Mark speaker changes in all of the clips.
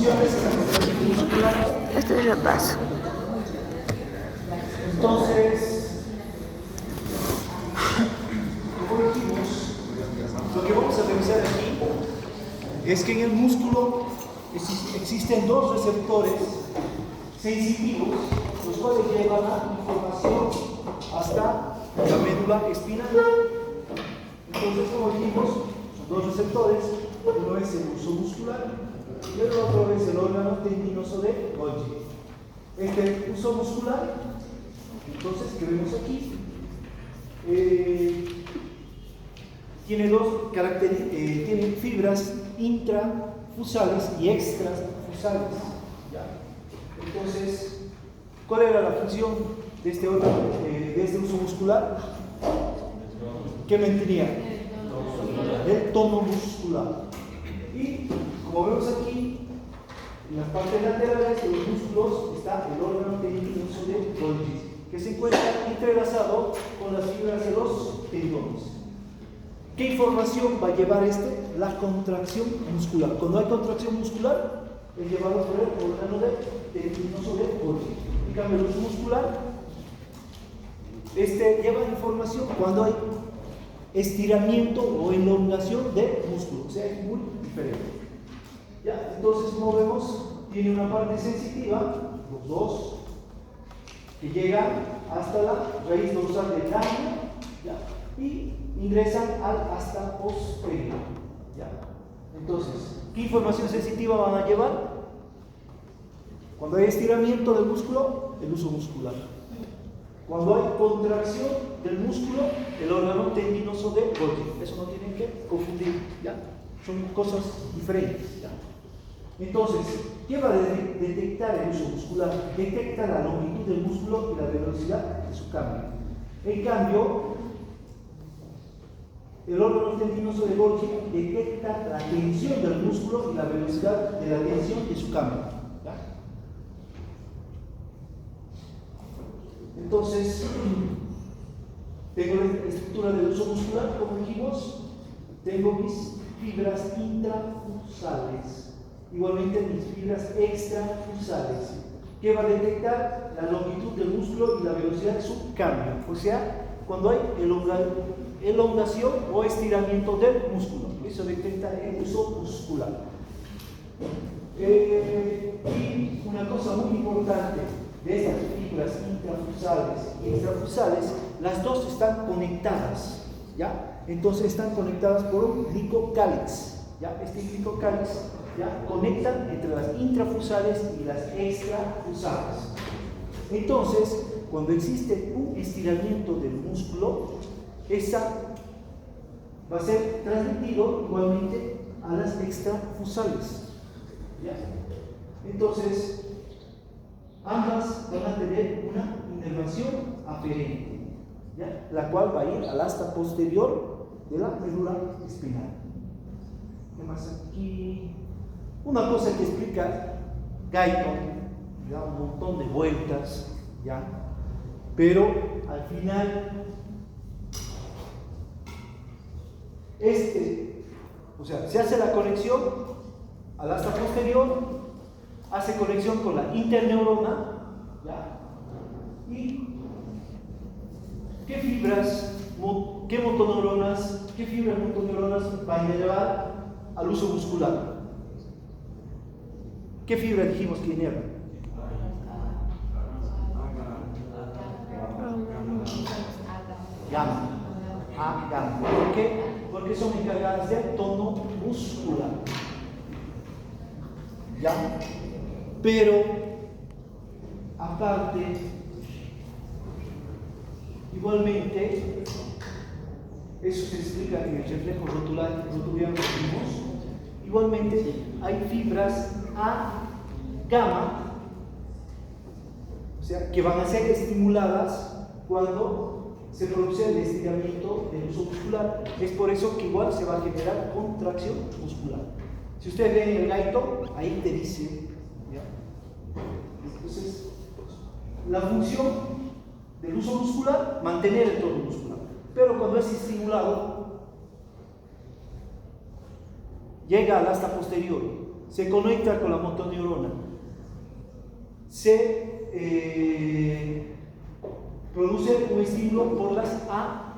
Speaker 1: funciones de la contracción muscular.
Speaker 2: Este es repaso.
Speaker 1: Entonces, como dijimos, lo que vamos a revisar aquí es que en el músculo existen dos receptores sensitivos, los cuales llevan la información hasta la médula espinal. Entonces, como dijimos, son dos receptores, uno es el uso muscular y el otro es el órgano tendinoso de Golgi. Este uso muscular, entonces, que vemos aquí, tiene dos características, tiene fibras intrafusales y extrafusales. ¿Ya? Entonces, ¿cuál era la función de este órgano, de este uso muscular? ¿Qué mantenía? El tono muscular. Y como vemos aquí, en las partes laterales de los músculos está el órgano tendinoso de Golgi, que se encuentra entrelazado con las fibras de los tendones. ¿Qué información va a llevar la contracción muscular? Cuando hay contracción muscular, es llevado por el órgano tendinoso de Golgi. En cambio, el uso muscular, lleva información cuando hay estiramiento o elongación del músculo. O sea, es muy diferente. ¿Ya? Entonces, como vemos, tiene una parte sensitiva, los dos, que llegan hasta la raíz dorsal del cráneo, ¿ya? Y ingresan al asta posterior. ¿Ya? Entonces, ¿qué información sensitiva van a llevar? Cuando hay estiramiento del músculo, el uso muscular. Cuando hay contracción del músculo, el órgano tendinoso de Golgi. Eso no tienen que confundir, ¿ya? Son cosas diferentes, ¿ya? Entonces, ¿qué va a detectar el uso muscular? Detecta la longitud del músculo y la velocidad de su cambio. En cambio, el órgano tendinoso de Golgi detecta la tensión del músculo y la velocidad de la tensión de su cambio. ¿Ya? Entonces, tengo la estructura del uso muscular, como dijimos, tengo mis fibras intrafusales. Igualmente mis fibras extrafusales, que va a detectar la longitud del músculo y la velocidad de su cambio. O sea, cuando hay elongación o estiramiento del músculo. Eso detecta el uso muscular. Y una cosa muy importante de estas fibras intrafusales y extrafusales, las dos están conectadas. ¿Ya? Entonces están conectadas por un glicocálix. ¿Ya? Este glicocálix, ¿ya?, conectan entre las intrafusales y las extrafusales. Entonces, cuando existe un estiramiento del músculo, esa va a ser transmitido igualmente a las extrafusales. ¿Ya? Entonces, ambas van a tener una inervación aferente, ¿ya?, la cual va a ir al asta posterior de la médula espinal. ¿Qué más aquí? Una cosa que explica Guyton, da un montón de vueltas, ¿ya? Pero al final, o sea, se hace la conexión al asta posterior, hace conexión con la interneurona, ¿ya? Y ¿qué fibras motoneuronas van a llevar al uso muscular? ¿Qué fibra dijimos que inerva? Gamma. Gamma. ¿Por qué? Porque son encargadas del tono muscular. ¿Ya? Pero, aparte, igualmente, eso se explica en el reflejo rotuliano que vimos. Igualmente, hay fibras A gamma, o sea, que van a ser estimuladas cuando se produce el estiramiento del uso muscular. Es por eso que igual se va a generar contracción muscular. Si ustedes ven el Guyton, ahí te dice, ¿ya? Entonces, la función del uso muscular, mantener el tono muscular. Pero cuando es estimulado, llega al asta posterior, se conecta con la motoneurona, se produce un estímulo por las A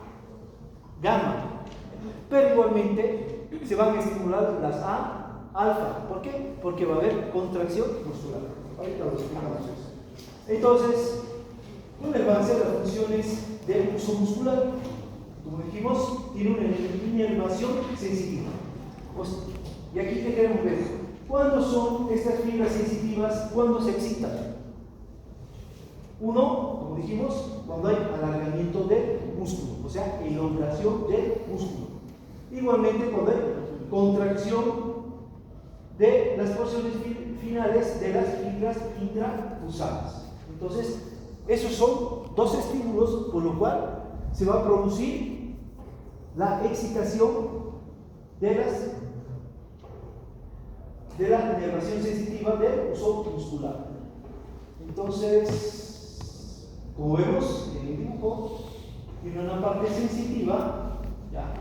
Speaker 1: gamma, pero igualmente se van a estimular las A alfa. ¿Por qué? Porque va a haber contracción muscular. Ahorita lo explicamos eso. Entonces, ¿cuáles van a ser las funciones del uso muscular? Como dijimos, tiene una inervación sensitiva. Y aquí te queremos ver. ¿Cuándo son estas fibras sensitivas? ¿Cuándo se excitan? Uno, como dijimos, cuando hay alargamiento del músculo, o sea, elongación del músculo. Igualmente cuando hay contracción de las porciones finales de las fibras intrafusales. Entonces, esos son dos estímulos, por lo cual se va a producir la excitación de la inervación sensitiva del uso muscular. Entonces, como vemos en el dibujo, tiene una parte sensitiva, ¿ya?,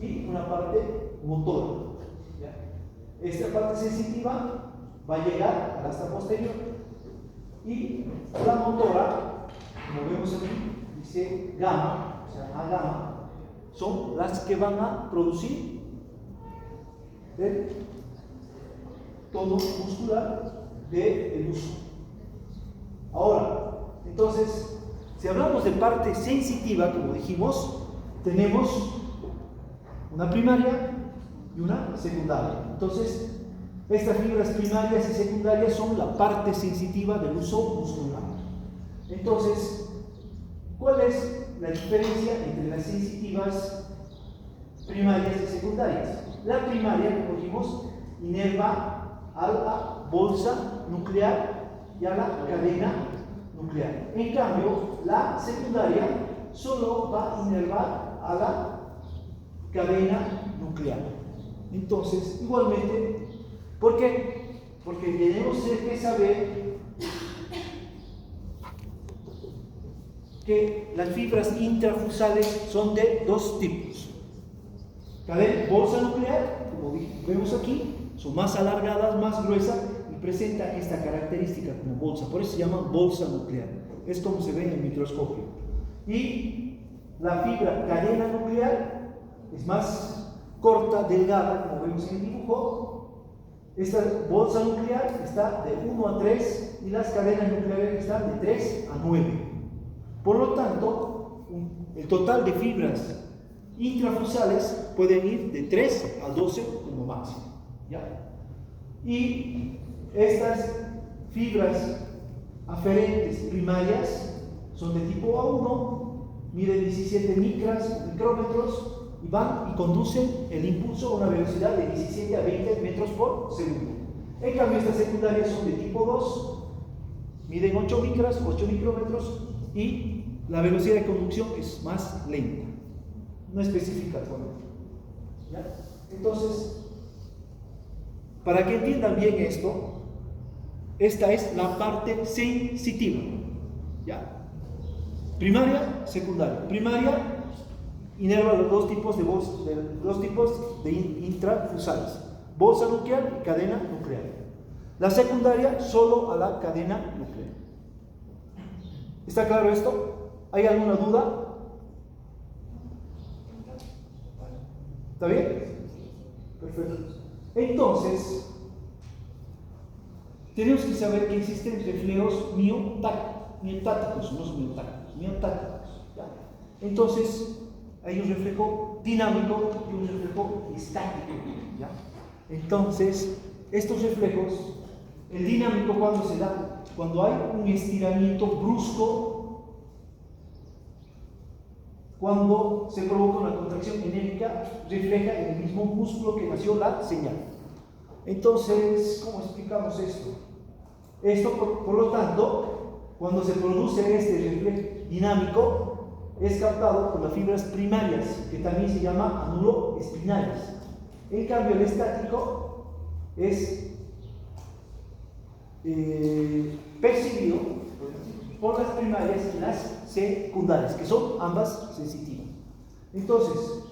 Speaker 1: y una parte motora, ¿ya? Esta parte sensitiva va a llegar a la asta posterior y la motora, como vemos aquí, dice gamma, o sea, A gamma, son las que van a producir el tono muscular del uso. Ahora, entonces, si hablamos de parte sensitiva, como dijimos, tenemos una primaria y una secundaria. Entonces, estas fibras primarias y secundarias son la parte sensitiva del uso muscular. Entonces, ¿cuál es la diferencia entre las sensitivas primarias y secundarias? La primaria, como dijimos, inerva a la bolsa nuclear y a la cadena nuclear. En cambio, la secundaria solo va a inervar a la cadena nuclear. Entonces, igualmente, ¿por qué? Porque tenemos que saber que las fibras intrafusales son de dos tipos. Cadena, bolsa nuclear, como vemos aquí, son más alargadas, más gruesas y presentan esta característica como bolsa. Por eso se llama bolsa nuclear. Es como se ve en el microscopio. Y la fibra cadena nuclear es más corta, delgada, como vemos en el dibujo. Esta bolsa nuclear está de 1 a 3 y las cadenas nucleares están de 3 a 9. Por lo tanto, el total de fibras intrafusales pueden ir de 3 a 12 como máximo, ¿ya? Y estas fibras aferentes primarias son de tipo A1, miden 17 micrómetros y van y conducen el impulso a una velocidad de 17 a 20 metros por segundo. En cambio, estas secundarias son de tipo 2, miden 8 micrómetros y la velocidad de conducción es más lenta. No especifica cuánto. ¿Ya? Entonces, para que entiendan bien esto, esta es la parte sensitiva. ¿Ya? Primaria, secundaria. Primaria inerva los dos tipos de intrafusales: bolsa nuclear y cadena nuclear. La secundaria solo a la cadena nuclear. ¿Está claro esto? ¿Hay alguna duda? ¿Está bien? Perfecto. Entonces, tenemos que saber que existen reflejos miotáticos, no son miotáticos. ¿Ya? Entonces, hay un reflejo dinámico y un reflejo estático. ¿Ya? Entonces, estos reflejos, el dinámico, ¿cuándo se da? Cuando hay un estiramiento brusco, cuando se provoca una contracción enérgica, refleja en el mismo músculo que nació la señal. Entonces, ¿cómo explicamos esto? Esto, por lo tanto, cuando se produce este reflejo dinámico, es captado por las fibras primarias, que también se llama anuloespinales. En cambio, el estático es percibido por las primarias y las secundarias, que son ambas sensitivas. Entonces,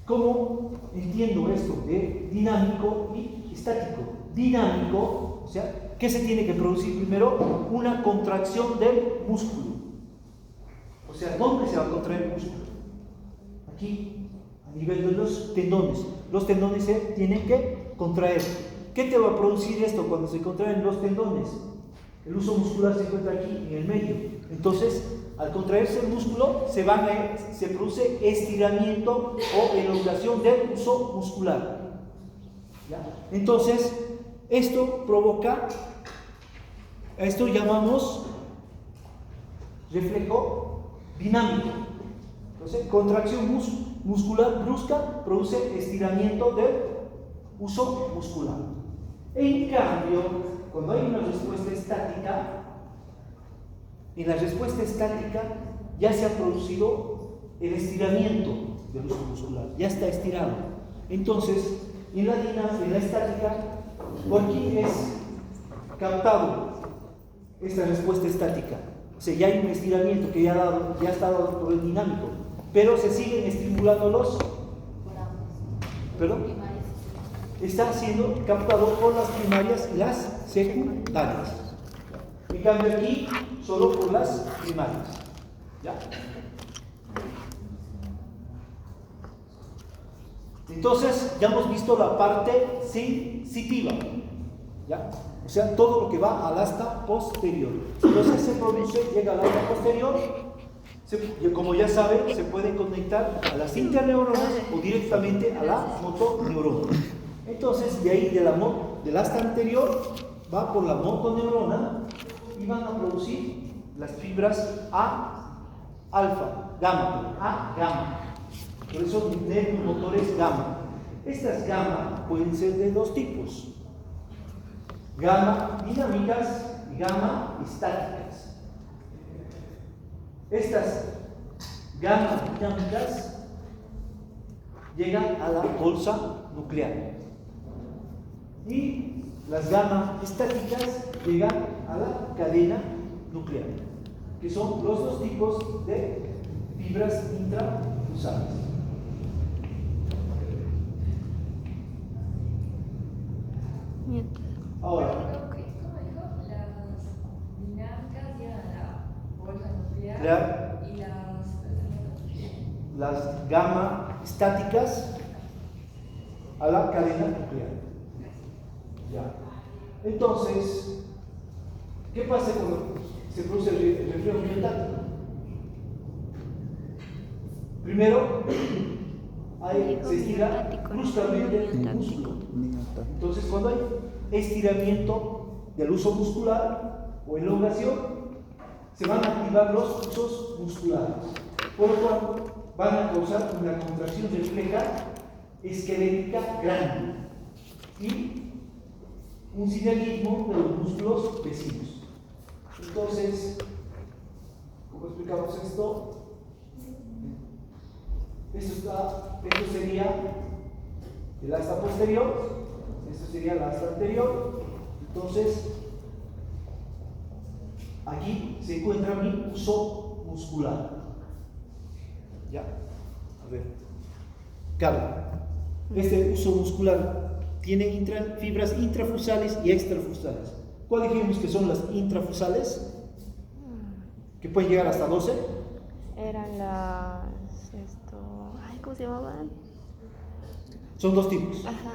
Speaker 1: ¿cómo entiendo esto de dinámico y estático. Dinámico, o sea, ¿qué se tiene que producir primero? Una contracción del músculo. O sea, ¿dónde se va a contraer el músculo? Aquí, a nivel de los tendones. Los tendones se tienen que contraer. ¿Qué te va a producir esto cuando se contraen los tendones? El uso muscular se encuentra aquí, en el medio. Entonces, al contraerse el músculo, se produce estiramiento o elongación del uso muscular. ¿Ya? Entonces, esto provoca, a esto llamamos reflejo dinámico. Entonces, contracción muscular brusca produce estiramiento del uso muscular. En cambio, cuando hay una respuesta estática, en la respuesta estática ya se ha producido el estiramiento del uso muscular, ya está estirado. Entonces, en la estática, por aquí es captado esta respuesta estática. O sea, ya hay un estiramiento que ya está dado por el dinámico, pero se siguen estimulando los. ¿Perdón? Está siendo captado por las primarias y las secundarias. En cambio aquí, solo por las primarias. ¿Ya? Entonces, ya hemos visto la parte sensitiva. ¿Ya? O sea, todo lo que va al asta posterior. Entonces se produce, llega al asta posterior. Como ya saben, se puede conectar a las interneuronas o directamente a la motoneurona. Entonces, de ahí del asta anterior va por la motoneurona y van a producir las fibras A, alfa, gamma, A, gamma. Por eso nerviomotores gamma. Estas gamma pueden ser de dos tipos: gamma dinámicas y gamma estáticas. Estas gamma dinámicas llegan a la bolsa nuclear y las gamma estáticas llegan a la cadena nuclear, que son los dos tipos de fibras intrafusales. Ahora,
Speaker 2: las dinámicas llegan a la bolsa nuclear
Speaker 1: claro,
Speaker 2: y
Speaker 1: las gamma estáticas a la cadena nuclear. Ya. Entonces, ¿qué pasa cuando se produce el reflejo miotático? Primero, se estira bruscamente el músculo. Entonces, cuando hay estiramiento del uso muscular o elongación, se van a activar los usos musculares, por lo cual van a causar una contracción refleja esquelética grande y un sinergismo de los músculos vecinos. Entonces, ¿cómo explicamos esto? Esto sería el asta posterior, esto sería el asta anterior. Entonces, aquí se encuentra mi uso muscular. ¿Ya? A ver. Claro, este uso muscular tiene fibras intrafusales y extrafusales. ¿Cuál dijimos que son las intrafusales? Que pueden llegar hasta 12.
Speaker 3: Eran las... ¿cómo se llamaban?
Speaker 1: Son dos tipos.
Speaker 3: Ajá.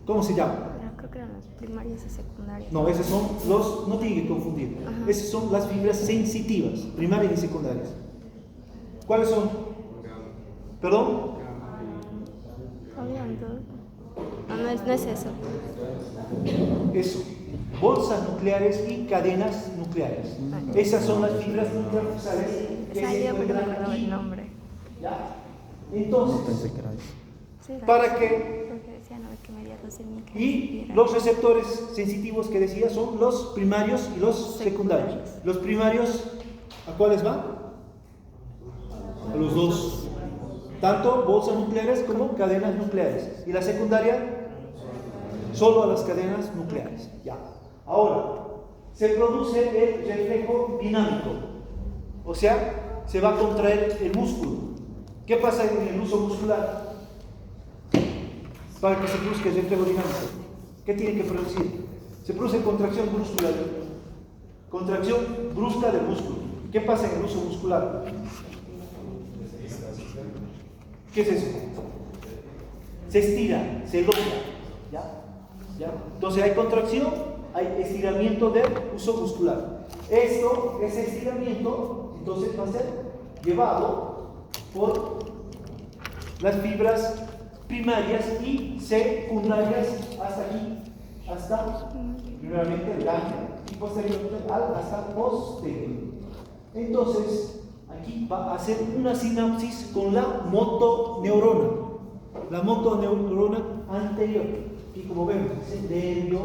Speaker 1: ¿Cómo se llaman?
Speaker 3: Creo que eran las primarias y secundarias.
Speaker 1: No, esos son los, no tienen que confundir.
Speaker 3: Ajá.
Speaker 1: Esas son las fibras sensitivas, primarias y secundarias. ¿Cuáles son? ¿Perdón?
Speaker 3: Habían dos. No es eso.
Speaker 1: Eso. Bolsas nucleares y cadenas nucleares. Esas son las fibras intrafusales que se
Speaker 3: Yo me
Speaker 1: encuentran
Speaker 3: acordaba el
Speaker 1: aquí.
Speaker 3: nombre.
Speaker 1: ¿Ya? Entonces,
Speaker 3: Sí, era
Speaker 1: ¿para
Speaker 3: eso.
Speaker 1: qué?
Speaker 3: Porque decían que medía 12.000.
Speaker 1: Y los receptores sensitivos que decía son los primarios y los secundarios. Los primarios, ¿a cuáles van? A los dos. Tanto bolsas nucleares como cadenas nucleares. Y la secundaria, solo a las cadenas nucleares. Ya. Ahora, se produce el reflejo dinámico. O sea, se va a contraer el músculo. ¿Qué pasa en el uso muscular? Para que se produzca el reflejo dinámico. ¿Qué tiene que producir? Se produce contracción brusca, contracción brusca del músculo. ¿Qué pasa en el uso muscular? ¿Qué es eso? Se estira, se dobla. ¿Ya? ¿Ya? Entonces hay contracción, hay estiramiento del uso muscular. Ese estiramiento, entonces va a ser llevado por las fibras primarias y secundarias hasta aquí, hasta primeramente el ganglio y posteriormente hasta posterior. Entonces, aquí va a hacer una sinapsis con la motoneurona anterior. Y como vemos, es el nervio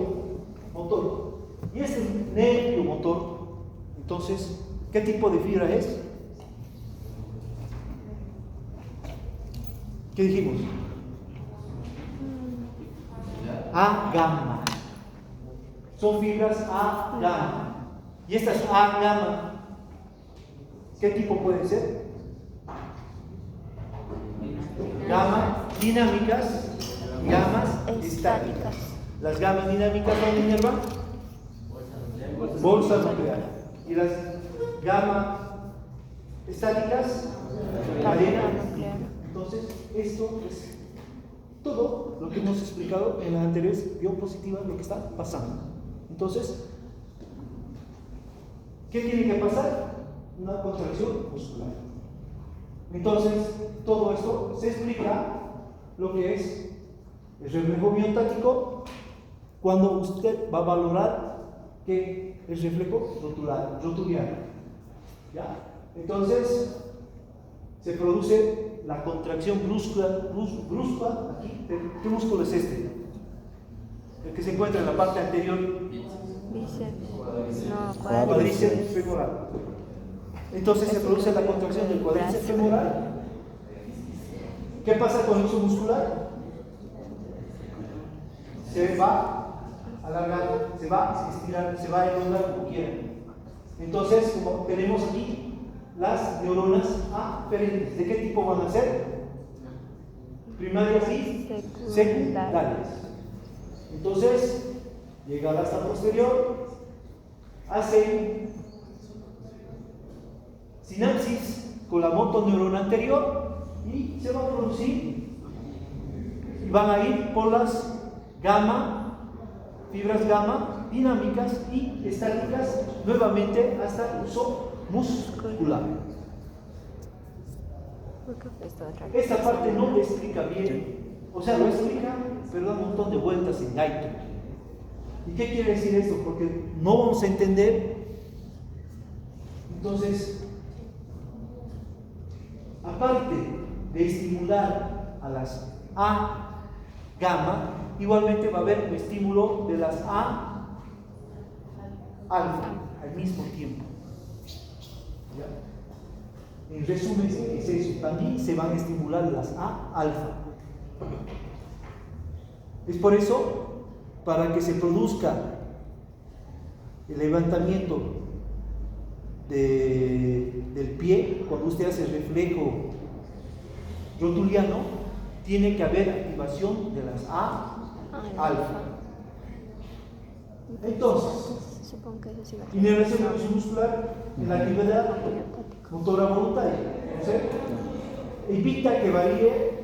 Speaker 1: motor. Y este nervio motor, entonces, ¿qué tipo de fibra es? ¿Qué dijimos? A gamma. Son fibras A gamma. Y estas A gamma, ¿qué tipo pueden ser? Gamas dinámicas, gamas estáticas. Las gamas dinámicas son inerva, bolsa nuclear. Y las gamas estáticas, cadena. Entonces, esto es todo lo que hemos explicado en las anteriores diapositivas, lo que está pasando. Entonces, ¿qué tiene que pasar? Una contracción muscular. Entonces, todo esto se explica lo que es el reflejo miotático cuando usted va a valorar que el reflejo rotuliano. ¿Ya? Entonces, se produce la contracción brusca aquí. ¿Qué músculo es este? El que se encuentra en la parte anterior.
Speaker 3: Bíceps. No,
Speaker 1: Cuádriceps femoral. Entonces se produce la contracción del cuádriceps femoral. ¿Qué pasa con el uso muscular? Se va a alargar, se va a estirar, se va a elongar como quieran. Entonces, como tenemos aquí las neuronas aferentes, ¿de qué tipo van a ser? Primarias y secundarias. Entonces, llega hasta posterior, hace sinapsis con la motoneurona anterior y se va a producir y van a ir por las fibras gamma dinámicas y estáticas nuevamente hasta el uso muscular. Esta parte no lo explica bien, o sea, lo explica, pero da un montón de vueltas en gaito. ¿Y qué quiere decir esto? Porque no vamos a entender. Entonces, aparte de estimular a las A gamma, igualmente va a haber un estímulo de las A alfa al mismo tiempo. ¿Ya? En resumen, es eso. También se van a estimular las A alfa. Es por eso, para que se produzca el levantamiento del pie, cuando usted hace el reflejo rotuliano, tiene que haber activación de las A alfa. Entonces, inervación del uso muscular en la actividad motora voluntaria. Entonces, evita que varíe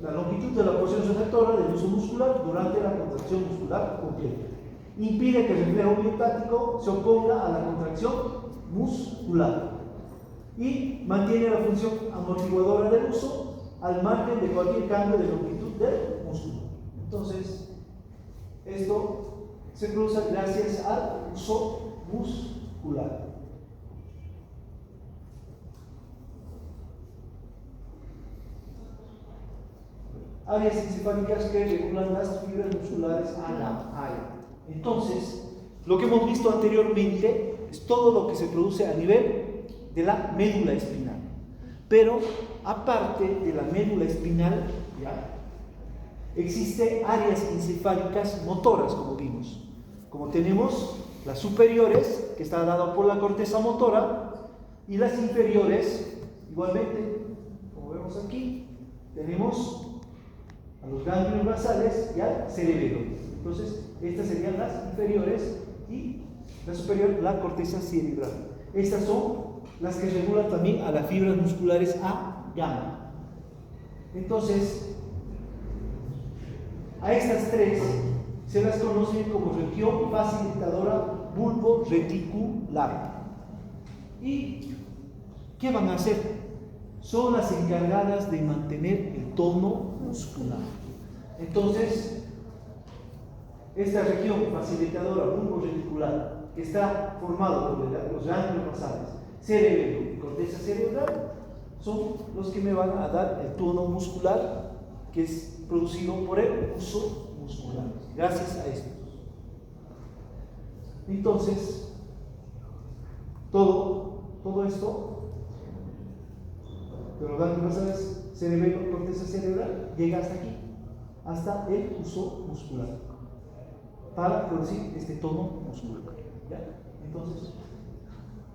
Speaker 1: la longitud de la porción receptora del uso muscular durante la contracción muscular completa. Impide que el reflejo miotático se oponga a la contracción muscular y mantiene la función amortiguadora del uso al margen de cualquier cambio de longitud del músculo. Entonces, esto se produce gracias al uso muscular. Áreas encefálicas que regulan las fibras musculares a la área. Entonces, lo que hemos visto anteriormente es todo lo que se produce a nivel de la médula espinal. Pero, aparte de la médula espinal, ¿ya? Existe áreas encefálicas motoras, como vimos. Como tenemos las superiores, que está dada por la corteza motora, y las inferiores, igualmente, como vemos aquí, tenemos a los ganglios basales y al cerebelo. Entonces, estas serían las inferiores y la superior, la corteza cerebral. Estas son las que regulan también a las fibras musculares A, gamma. Entonces, a estas tres se las conoce como región facilitadora bulboreticular. ¿Y qué van a hacer? Son las encargadas de mantener el tono muscular. Entonces, esta región facilitadora bulboreticular, que está formada por los ganglios basales, cerebelo y corteza cerebral, son los que me van a dar el tono muscular que es producido por el uso muscular, gracias a esto. Entonces, todo esto, de los ganglios basales, cerebelo, corteza cerebral, llega hasta aquí, hasta el uso muscular, para producir este tono muscular. ¿Ya? Entonces,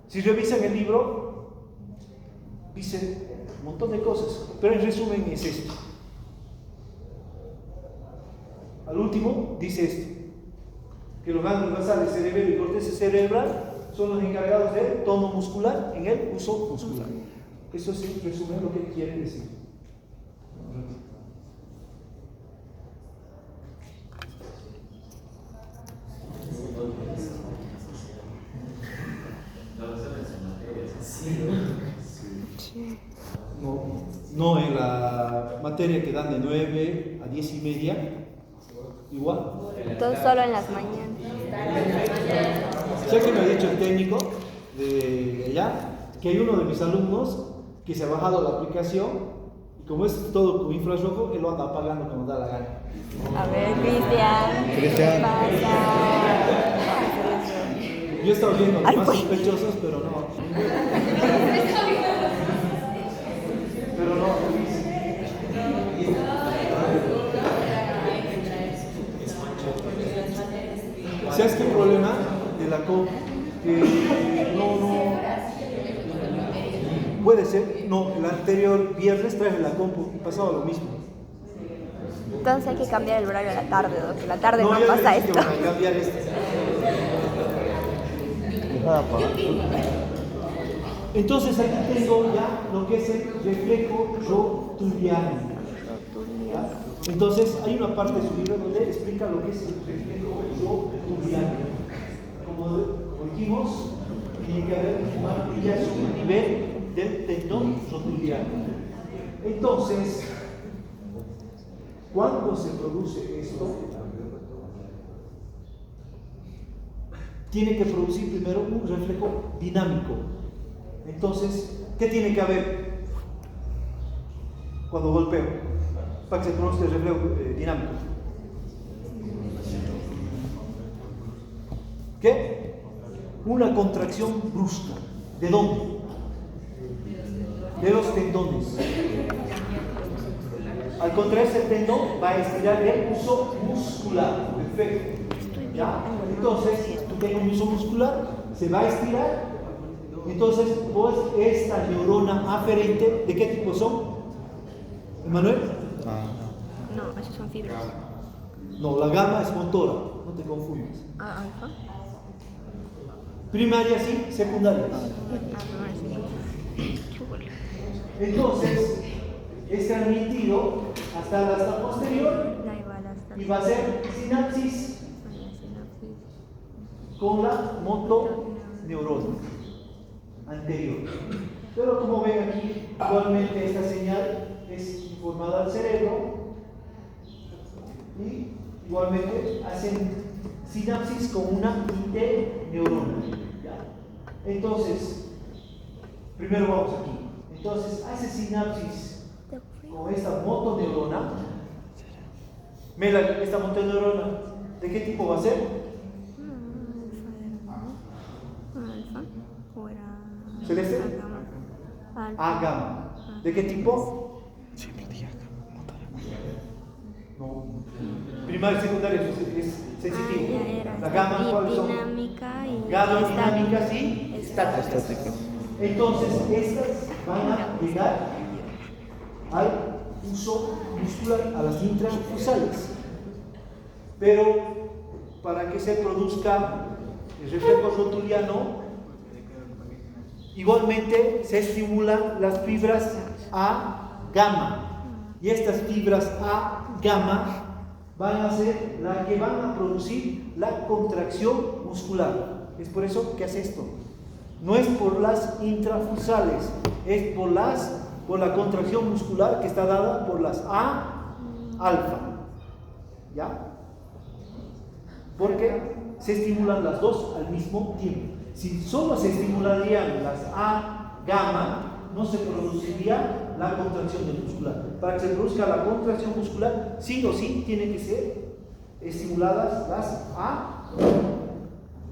Speaker 1: si revisan el libro, dice un montón de cosas, pero en resumen es esto. Al último dice esto, que los ganglios basales, cerebelo y corteza cerebral son los encargados del tono muscular en el uso muscular. Eso es en resumen lo que quiere decir. No en la materia que dan de 9 a 10 y media, igual.
Speaker 3: Todo solo en las mañanas.
Speaker 1: ¿Sabes qué me ha dicho el técnico de allá? Que hay uno de mis alumnos que se ha bajado la aplicación y como es todo con infrarrojo, él lo anda apagando cuando da la gana.
Speaker 3: A ver, Cristian.
Speaker 4: Cristian.
Speaker 3: ¿Qué pasa?
Speaker 1: Yo he estado viendo los
Speaker 3: Ay,
Speaker 1: más
Speaker 3: pues.
Speaker 1: sospechosos, pero no. Pero no, ¿sabes qué problema de la comp? Que no puede ser, no, el anterior viernes traje la compu y pasaba lo mismo.
Speaker 3: Entonces hay que cambiar el horario a la tarde, ¿no? Que en la tarde no
Speaker 1: yo
Speaker 3: pasa
Speaker 1: les dije
Speaker 3: esto.
Speaker 1: que van a cambiar esto. Entonces aquí tengo ya lo que es el reflejo rotuliano. ¿Ya? Entonces hay una parte de su libro donde explica lo que es el reflejo rotuliano. Como dijimos, tiene que haber una ampliación a nivel del tendón rotuliano. Entonces, cuando se produce esto, tiene que producir primero un reflejo dinámico. Entonces, ¿qué tiene que haber cuando golpeo? Para que se produzca el reflejo dinámico. ¿Qué? Una contracción brusca. ¿De dónde? De los tendones. Al contraerse el tendón, va a estirar el uso muscular. Perfecto. ¿Ya? Entonces, tú tienes un uso muscular, se va a estirar. Entonces, pues, esta neurona aferente, ¿de qué tipo son? ¿Emanuel?
Speaker 3: No, esos son fibras.
Speaker 1: No, la gamma es motora, no te confundas.
Speaker 3: Ah, alfa.
Speaker 1: Primaria sí, secundaria.
Speaker 3: Ah, no, sí.
Speaker 1: Entonces, es transmitido hasta la asta posterior
Speaker 3: La igual hasta.
Speaker 1: y va a ser sinapsis con la motoneurona anterior. Pero como ven aquí, igualmente esta señal es informada al cerebro y igualmente hacen sinapsis con una interneurona. Entonces, primero vamos aquí. Entonces, hace sinapsis con esta motoneurona. Mira, esta motoneurona, ¿de qué tipo va a ser?
Speaker 3: Alfa. ¿O era?
Speaker 1: ¿Celeste?
Speaker 3: Alfa.
Speaker 1: A gamma. ¿De qué tipo? No. Primaria y secundaria es sensitivo.
Speaker 3: Ya era.
Speaker 1: La gamma, ¿cuáles son?
Speaker 3: Dinámica y.
Speaker 1: Gamma, dinámicas y estáticas. Entonces, estas van a llegar al uso muscular, a las intrafusales. pero para que se produzca el reflejo rotuliano, igualmente se estimulan las fibras A gamma, y estas fibras A gamma van a ser las que van a producir la contracción muscular. Es por eso que hace esto. No es por las intrafusales, es por la contracción muscular que está dada por las A alfa. ¿Ya? Porque se estimulan las dos al mismo tiempo. Si solo se estimularían las A gamma, no se produciría la contracción del muscular. Para que se produzca la contracción muscular, sí o sí tienen que ser estimuladas las A.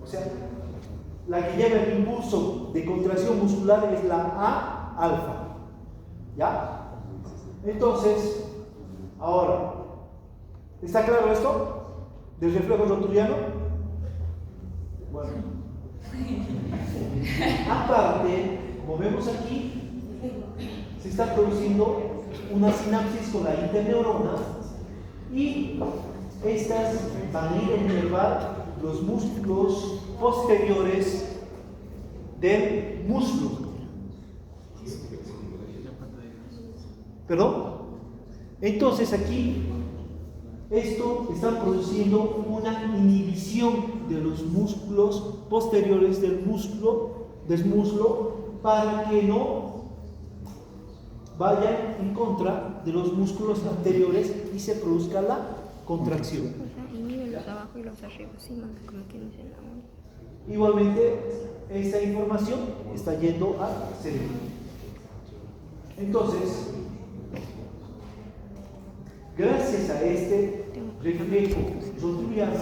Speaker 1: O sea, la que lleva el impulso de contracción muscular es la A alfa. ¿Ya? Entonces, ahora, ¿está claro esto? ¿Del reflejo rotuliano? Bueno. Aparte, como vemos aquí, se está produciendo una sinapsis con la interneurona y estas van a ir a inervar los músculos posteriores del muslo. ¿Perdón? Entonces aquí esto está produciendo una inhibición de los músculos posteriores del muslo para que no vayan en contra de los músculos anteriores y se produzca la contracción.
Speaker 3: Inhibe los abajo y los arriba, sí, como que dice la mano.
Speaker 1: Igualmente, esta información está yendo al cerebro. Entonces, gracias a este reflejo rotuliano,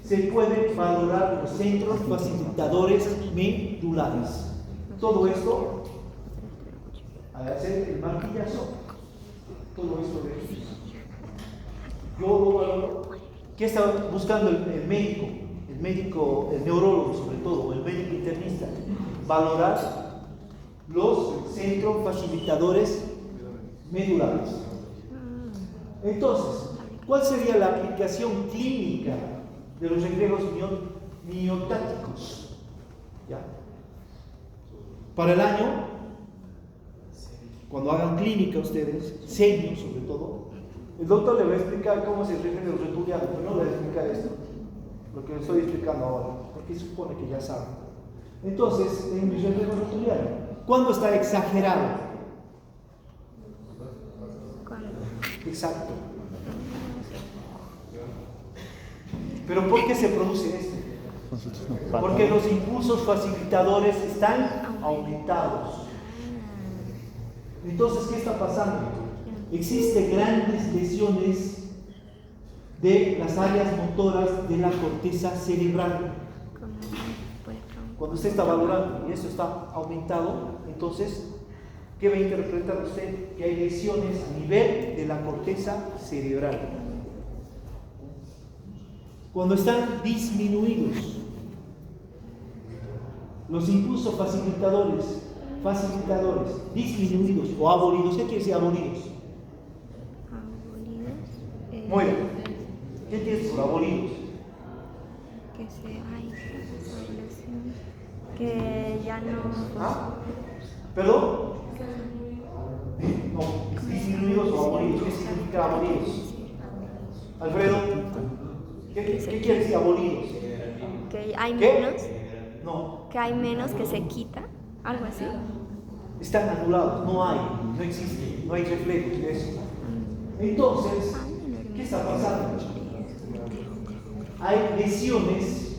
Speaker 1: se pueden valorar los centros facilitadores medulares. Todo esto, al hacer el martillazo, todo esto de aquí, yo lo valoro. ¿Qué está buscando el médico? El neurólogo sobre todo, el médico internista, valorar los centros facilitadores medulares. Entonces, ¿cuál sería la aplicación clínica de los reflejos miotáticos? ¿Ya? Para el año, cuando hagan clínica ustedes, senior sobre todo, el doctor le va a explicar cómo se refleja el rotuliano, pero no le va a explicar esto, lo que le estoy explicando ahora, porque supone que ya saben. Entonces, en el reflejo rotuliano, ¿cuándo está exagerado? Exacto. ¿Pero por qué se produce esto? Porque los impulsos facilitadores están aumentados. Entonces, ¿qué está pasando? Existen grandes lesiones de las áreas motoras de la corteza cerebral. Cuando usted está valorando y eso está aumentado, entonces, ¿qué va a interpretar usted? Que hay lesiones a nivel de la corteza cerebral. Cuando están disminuidos los impulsos facilitadores disminuidos o abolidos, ¿qué quiere decir abolidos? Muy bien. ¿Qué quiere decir por abolidos?
Speaker 3: Que ya no.
Speaker 1: ¿Ah? ¿Perdón? No, disminuidos o abolidos. ¿Qué significa abolidos? Alfredo, ¿qué quiere decir abolidos?
Speaker 3: Que hay
Speaker 1: ¿Qué?
Speaker 3: menos.
Speaker 1: No.
Speaker 3: Que hay menos que se quita, algo así.
Speaker 1: Están anulados, no existe, no hay reflejos de eso. Entonces, ¿qué está pasando? Hay lesiones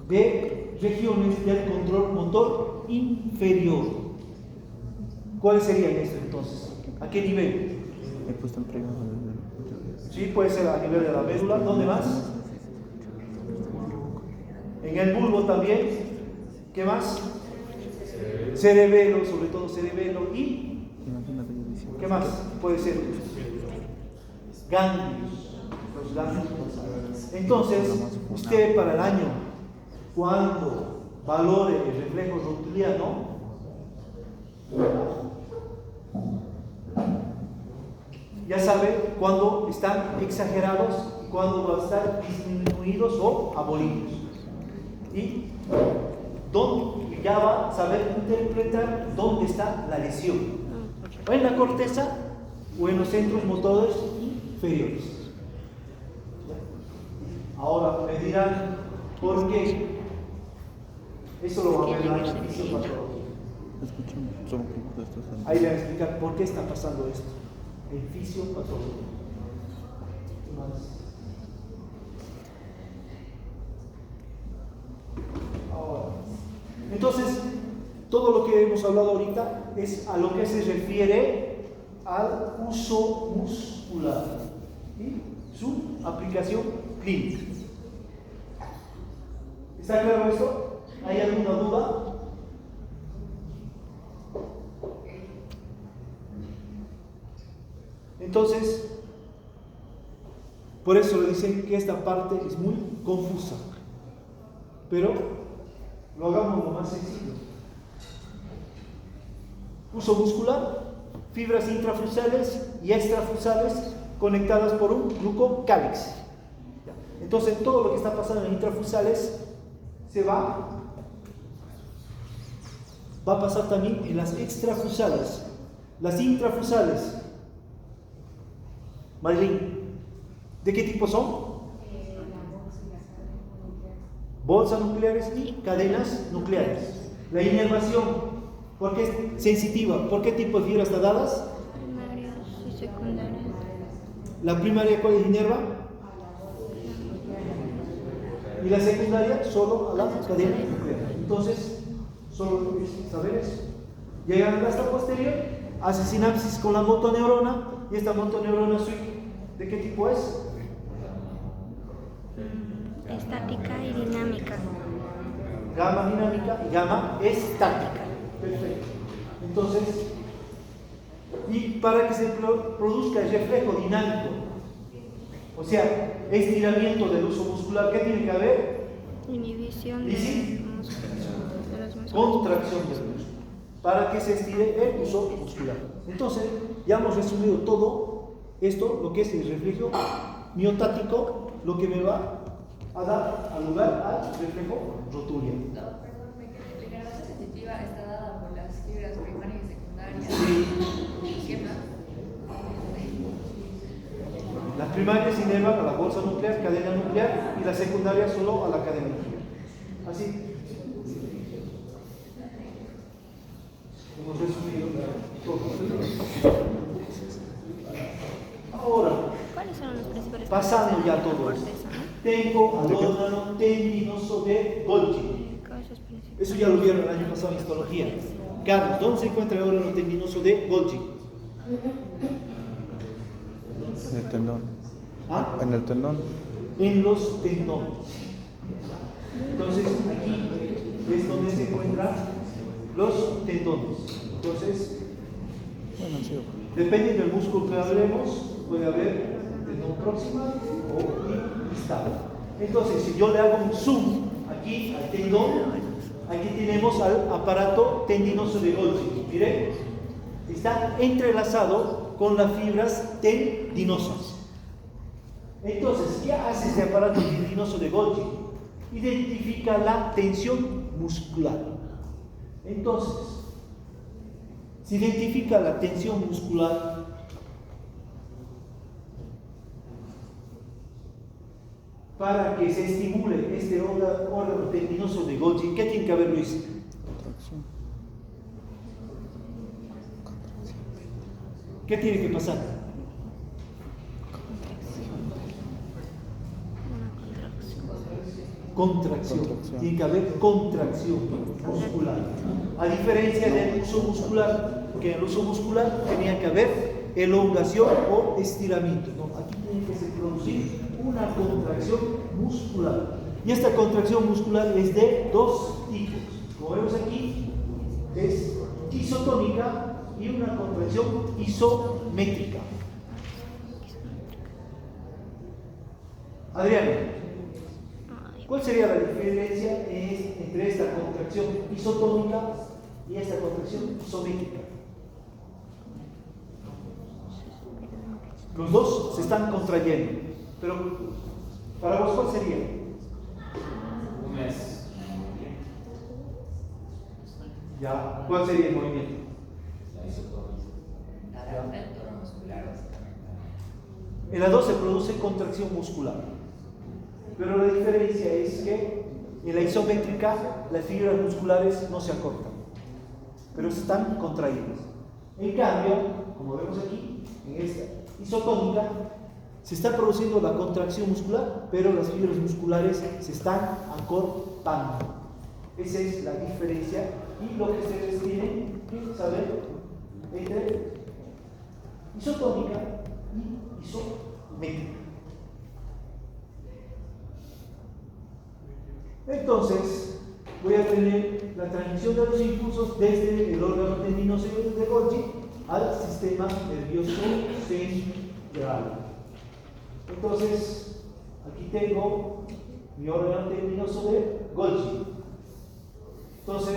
Speaker 1: de regiones del control motor inferior. ¿Cuáles serían esto entonces? ¿A qué nivel? Sí, puede ser a nivel de la médula. ¿Dónde más? En el bulbo también. ¿Qué más? Cerebelo, sobre todo cerebelo. ¿Y qué más puede ser? Ganglios. Los ganglios. Entonces, usted para el año, cuando valore el reflejo rotuliano, ya sabe cuando están exagerados cuándo van a estar disminuidos o abolidos. Y ya va a saber interpretar dónde está la lesión, o en la corteza o en los centros motores inferiores. Ahora me dirán, ¿por qué? Eso lo va a ver en la fisiopatología. Ahí le voy a explicar por qué está pasando esto en fisiopatología. Ahora, entonces, todo lo que hemos hablado ahorita es a lo que se refiere al uso muscular y su aplicación clínica. ¿Está claro esto? ¿Hay alguna duda? Entonces, por eso le dicen que esta parte es muy confusa, pero lo hagamos lo más sencillo. Uso muscular, fibras intrafusales y extrafusales conectadas por un glucocálix. Entonces, todo lo que está pasando en intrafusales se va a pasar también en las extrafusales. Las intrafusales, Marilyn, ¿de qué tipo son? Bolsas nucleares y cadenas nucleares. La inervación, ¿por qué es sensitiva? ¿Por qué tipo de fibras está dadas?
Speaker 3: Primarias y secundarias.
Speaker 1: La primaria, ¿cuál es inerva? Y la secundaria solo a la cadena nuclear. Entonces, solo saber eso. Llegan a la asta posterior, hace sinapsis con la motoneurona, y esta motoneurona ¿de qué tipo es?
Speaker 3: Estática y dinámica.
Speaker 1: Gamma dinámica y gamma estática. Perfecto. Entonces, y para que se produzca el reflejo dinámico, o sea, estiramiento del uso muscular, ¿qué tiene que haber?
Speaker 3: Inhibición de los músculos.
Speaker 1: Contracción del músculo, para que se estire el uso muscular. Entonces, ya hemos resumido todo esto, lo que es el reflejo miotático, lo que me va a dar al lugar al reflejo rotuliano.
Speaker 2: No, perdón, la inervación sensitiva está dada por las fibras primarias y secundarias.
Speaker 1: Sí.
Speaker 2: ¿Qué más?
Speaker 1: Las primarias inervan a la bolsa nuclear, cadena nuclear, y las secundarias solo a la cadena nuclear. Así. Hemos resumido todo. Ahora,
Speaker 3: ¿Cuáles son los principales?
Speaker 1: pasando ya todo
Speaker 3: corteza,
Speaker 1: esto,
Speaker 3: ¿no?
Speaker 1: tengo al órgano tendinoso de Golgi.
Speaker 3: Causas principales.
Speaker 1: Eso ya lo vieron el año pasado en histología. Carlos, ¿dónde se encuentra el órgano tendinoso de Golgi?
Speaker 4: En el tendón.
Speaker 1: ¿Ah?
Speaker 4: En el tendón.
Speaker 1: En los tendones. Entonces, aquí es donde se encuentran los tendones. Entonces,
Speaker 4: Bueno, sí.
Speaker 1: depende del músculo que hablemos, puede haber tendón proximal o distal. Entonces, si yo le hago un zoom aquí al tendón, aquí tenemos al aparato tendinoso de Golgi. Miren, está entrelazado con las fibras tendinosas. Entonces, ¿qué hace este aparato tendinoso de Golgi? Identifica la tensión muscular. Entonces, se identifica la tensión muscular para que se estimule este órgano tendinoso de Golgi. ¿Qué tiene que haber, Luis?
Speaker 4: Contracción.
Speaker 1: ¿Qué tiene que pasar? Contracción. Tiene que haber contracción muscular. A diferencia del uso muscular, que en el uso muscular tenía que haber elongación o estiramiento. No, aquí tiene que producir una contracción muscular. Y esta contracción muscular es de dos tipos. Como vemos aquí, es isotónica y una contracción isométrica. Adriano, ¿cuál sería la diferencia entre esta contracción isotónica y esta contracción isométrica? Los dos se están contrayendo. Pero, ¿para vos cuál sería?
Speaker 5: Un mes.
Speaker 1: Ya, ¿cuál sería el movimiento?
Speaker 2: El tono muscular, básicamente.
Speaker 1: En la 2 se produce contracción muscular. Pero la diferencia es que en la isométrica las fibras musculares no se acortan, pero están contraídas. En cambio, como vemos aquí, en esta isotónica, se está produciendo la contracción muscular, pero las fibras musculares se están acortando. Esa es la diferencia y lo que ustedes tienen que saber entre isotónica y isométrica. Entonces, voy a tener la transmisión de los impulsos desde el órgano tendinoso de Golgi al sistema nervioso central. Entonces, aquí tengo mi órgano tendinoso de Golgi. Entonces,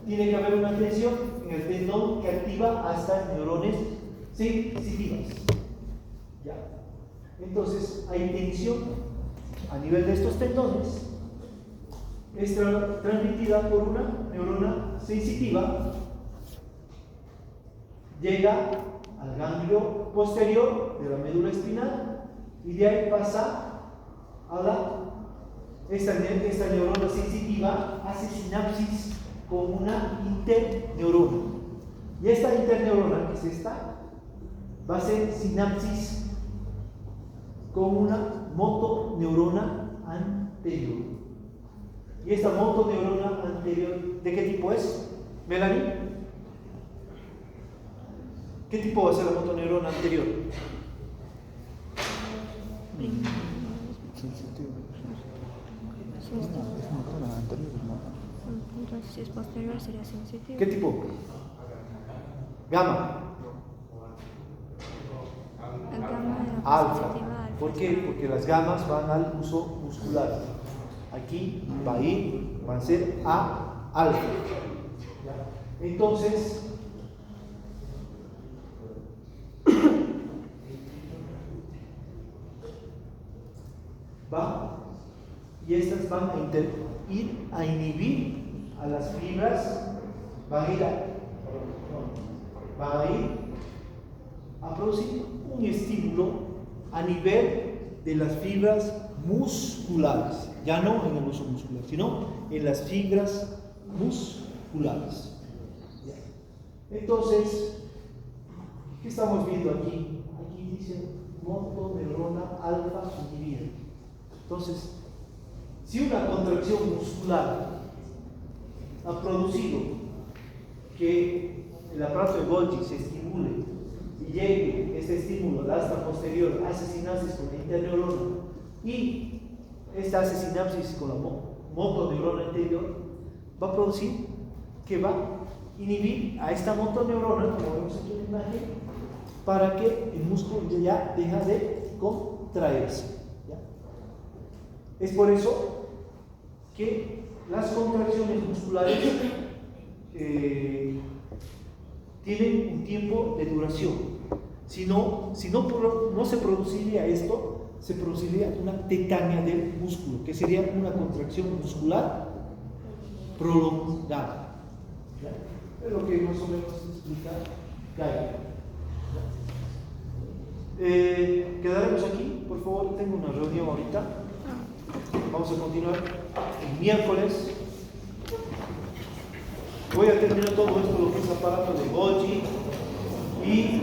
Speaker 1: tiene que haber una tensión en el tendón que activa hasta neurones sensitivas. ¿Ya? Entonces, hay tensión a nivel de estos tendones. Es transmitida por una neurona sensitiva, llega al ganglio posterior de la médula espinal y de ahí pasa a esta neurona sensitiva hace sinapsis con una interneurona. Y esta interneurona, que es esta, va a hacer sinapsis con una motoneurona anterior. ¿Y esta motoneurona anterior de qué tipo es? ¿Melanie? ¿Qué tipo va a ser la motoneurona anterior?
Speaker 4: Sensitivo. Es motora anterior, ¿no?
Speaker 3: Entonces, si es posterior, sería sensitivo.
Speaker 1: ¿Qué tipo? Gamma.
Speaker 3: El gamma de la
Speaker 1: Alfa.
Speaker 3: sensitiva alfa.
Speaker 1: ¿Por qué? Porque las gamas van al uso muscular. Aquí va a ir, van a ser a alfa. Entonces, va y estas van a ir a inhibir a las fibras, van a ir a producir un estímulo a nivel de las fibras musculares, ya no en el uso muscular, sino en las fibras musculares. Entonces, ¿qué estamos viendo aquí? Aquí dice motoneurona alfa inhibida. Entonces, si una contracción muscular ha producido que el aparato de Golgi se estimule y llegue este estímulo al asta posterior, hace sinapsis con la interneurona y esta hace sinapsis con la motoneurona anterior, va a producir que va a inhibir a esta motoneurona, como vemos aquí en la imagen, para que el músculo ya deja de contraerse. ¿Ya? Es por eso que las contracciones musculares tienen un tiempo de duración. Si no se produciría esto, se produciría una tetania del músculo, que sería una contracción muscular prolongada. ¿Ya? Es lo que más o menos explica Geiger. Quedaremos aquí, por favor, tengo una reunión ahorita. Vamos a continuar el miércoles. Voy a terminar todo esto, lo que es aparato de Golgi y